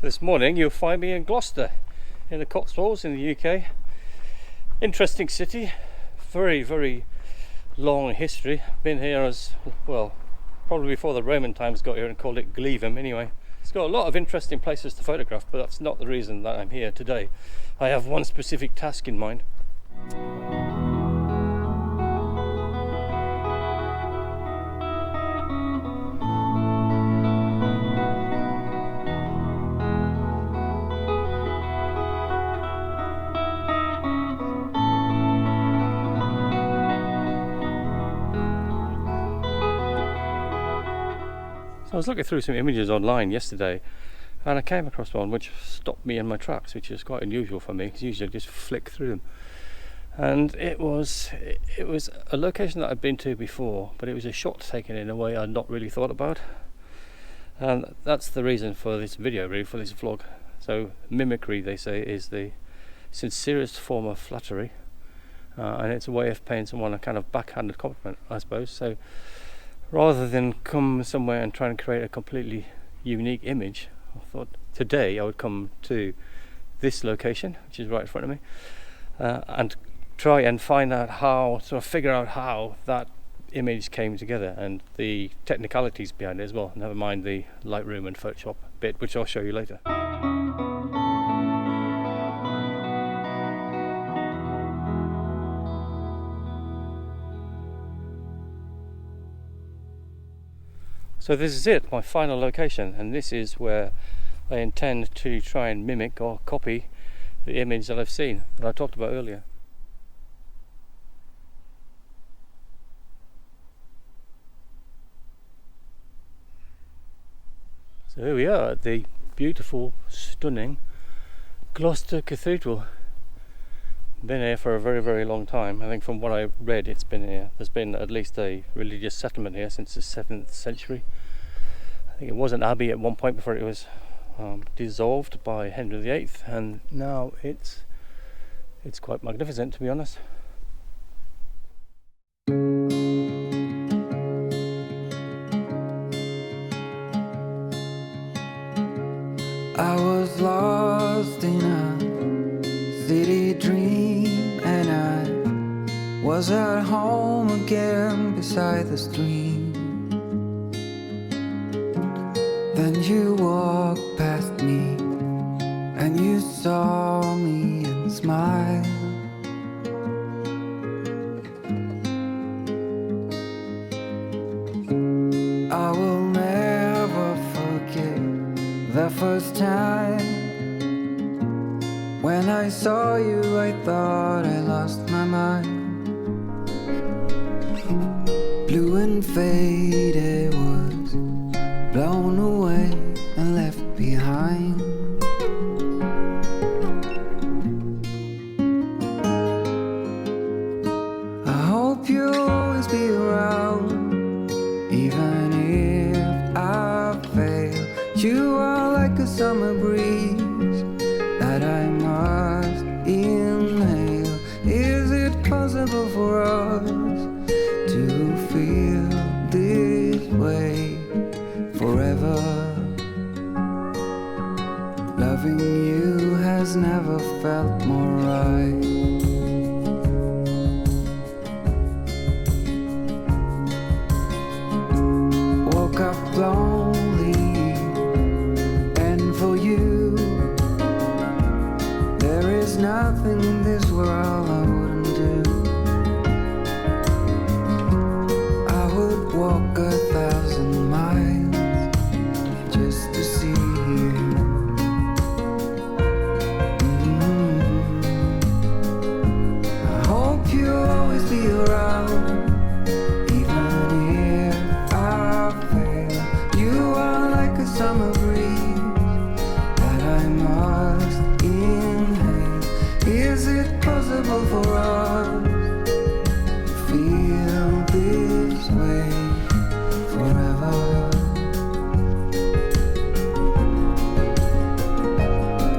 This morning you'll find me in Gloucester in the Cotswolds in the UK. Interesting city, very long history. Been here as well, probably before the Roman times got here and called it Glevum anyway. It's got a lot of interesting places to photograph, but that's not the reason that I'm here today. I have one specific task in mind. I was looking through some images online yesterday and I came across one which stopped me in my tracks, which is quite unusual for me because usually I just flick through them. And it was a location that I'd been to before, but it was a shot taken in a way I'd not really thought about. And that's the reason for this video, really, for this vlog. So mimicry, they say, is the sincerest form of flattery, and it's a way of paying someone a kind of backhanded compliment, I suppose. So rather than come somewhere and try and create a completely unique image, I thought today I would come to this location, which is right in front of me, and try and find out how, sort of figure out how that image came together and the technicalities behind it as well, never mind the Lightroom and Photoshop bit, which I'll show you later. So this is it, my final location, and this is where I intend to try and mimic or copy the image that I've seen, that I talked about earlier. So here we are at the beautiful, stunning Gloucester Cathedral. Been here for a very long time. I think from what I read, it's been here. There's been at least a religious settlement here since the 7th century. I think it was an abbey at one point before it was dissolved by Henry VIII, and now it's quite magnificent, to be honest. I was lost in a city dream, and I was at home again beside the stream. Then you walked past me, and you saw me and smiled. I will never forget the first time when I saw you. I thought I lost my mind. Blue and faded was blown away and left behind. I hope you'll always be around, even if I fail. You are like a summer breeze that I must inhale. Is it possible for us to feel this way forever? Loving you has never felt more right. Woke up lonely, and for you there is nothing in this world I wouldn't do. I would walk 1,000 miles just to see you. I hope you'll always be around, even if I fail. You are like a summer breeze that I must inhale. Is it possible for us to feel this way forever?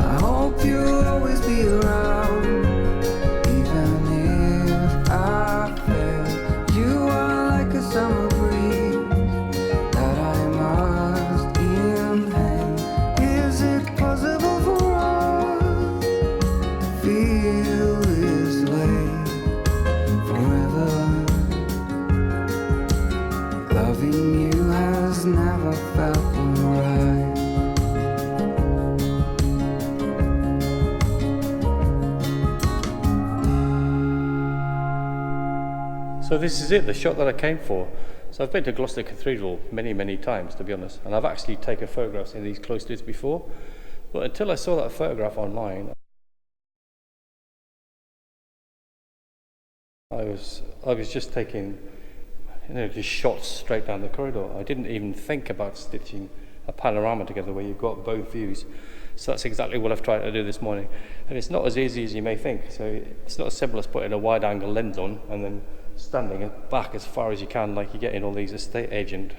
I hope you'll always be around, even if I fail. never felt right. So this is it, the shot that I came for. So I've been to Gloucester Cathedral many times, to be honest, and I've actually taken photographs in these cloisters before, but until I saw that photograph online, I was just taking, just shots straight down the corridor. I didn't even think about stitching a panorama together where you've got both views. So that's exactly what I've tried to do this morning, and it's not as easy as you may think. So it's not as simple as putting a wide angle lens on and then standing back as far as you can, like you get in all these estate agent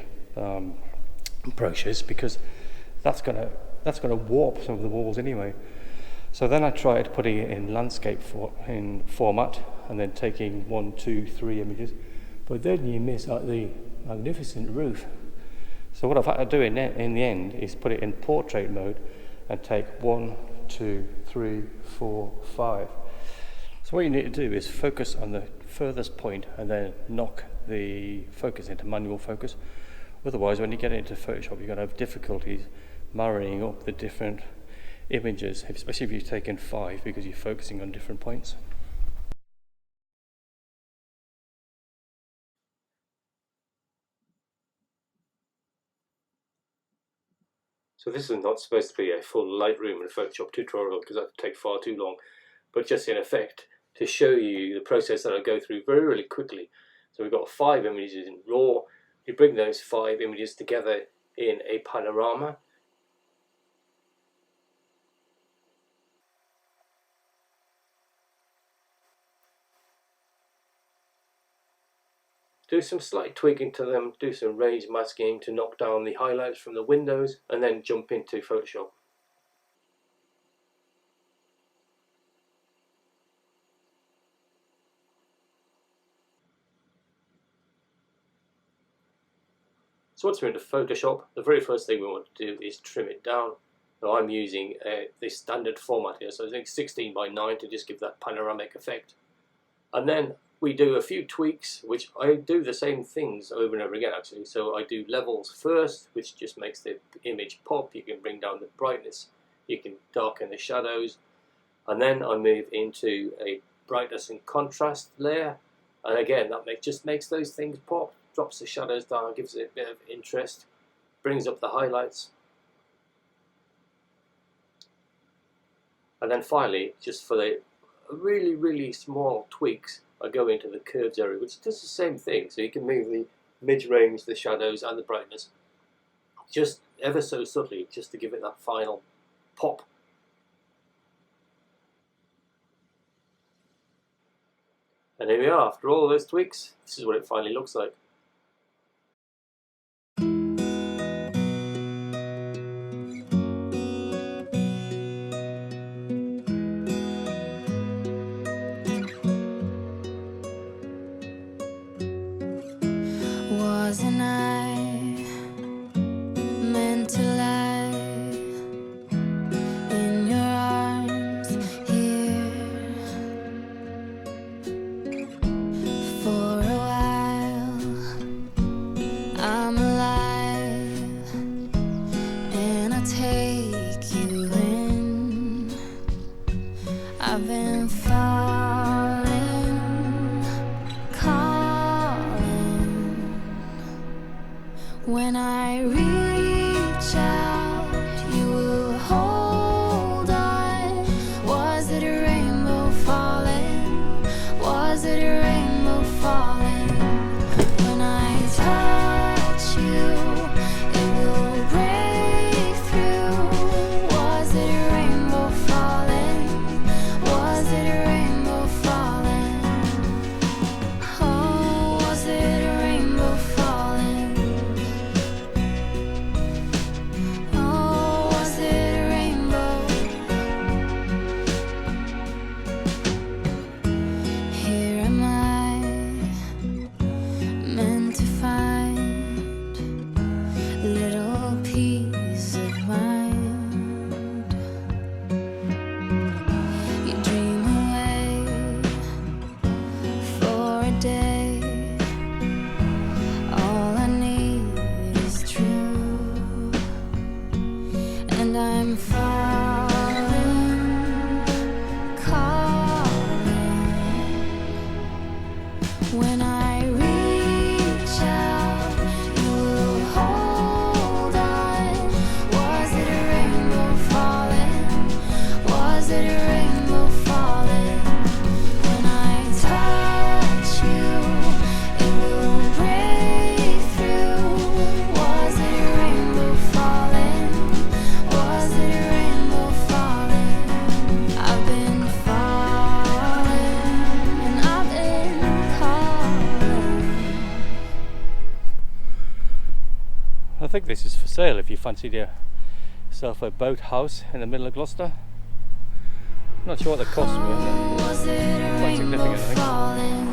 brochures, because that's gonna warp some of the walls anyway. So then I tried putting it in landscape in format, and then taking 1, 2, 3 images, but then you miss out the magnificent roof. So what I've had to do in the end is put it in portrait mode and take 1, 2, 3, 4, 5. So what you need to do is focus on the furthest point and then knock the focus into manual focus. Otherwise, when you get into Photoshop, you're going to have difficulties marrying up the different images, especially if you've taken 5, because you're focusing on different points. So this is not supposed to be a full Lightroom and Photoshop tutorial, because that would take far too long, but just in effect to show you the process that I go through really quickly. So we've got 5 images in RAW. You bring those 5 images together in a panorama. Do some slight tweaking to them, do some range masking to knock down the highlights from the windows, and then jump into Photoshop. So once we're into Photoshop, the very first thing we want to do is trim it down. Now I'm using the standard format here, so I think 16:9 to just give that panoramic effect. And then we do a few tweaks, which I do the same things over and over again actually. So I do levels first, which just makes the image pop. You can bring down the brightness, you can darken the shadows, and then I move into a brightness and contrast layer, and again that just makes those things pop, drops the shadows down, gives it a bit of interest, brings up the highlights. And then finally, just for the really small tweaks, I go into the curves area, which does the same thing. So you can move the mid-range, the shadows and the brightness just ever so subtly, just to give it that final pop. And here we are, after all those tweaks, this is what it finally looks like. Wasn't I meant to lie in your arms here for a while? I'm alive and I take you in. I've been falling, when I reach out, you will hold on. Was it a rainbow falling? Was it a rainbow falling? When I touch you, it will break through. Was it a rainbow falling? Was it a rainbow falling? Oh, was it a rainbow falling? When I reach out, you will hold on. Was it a rainbow falling? Was it a rainbow falling? When I touch you, it will break through. Was it a rainbow falling? Was it a rainbow falling? I've been falling and I've been calling. I think this is for sale if you fancied yourself a boathouse in the middle of Gloucester. Not sure what the cost was. Was it a Quite significant, rainbow I think. falling?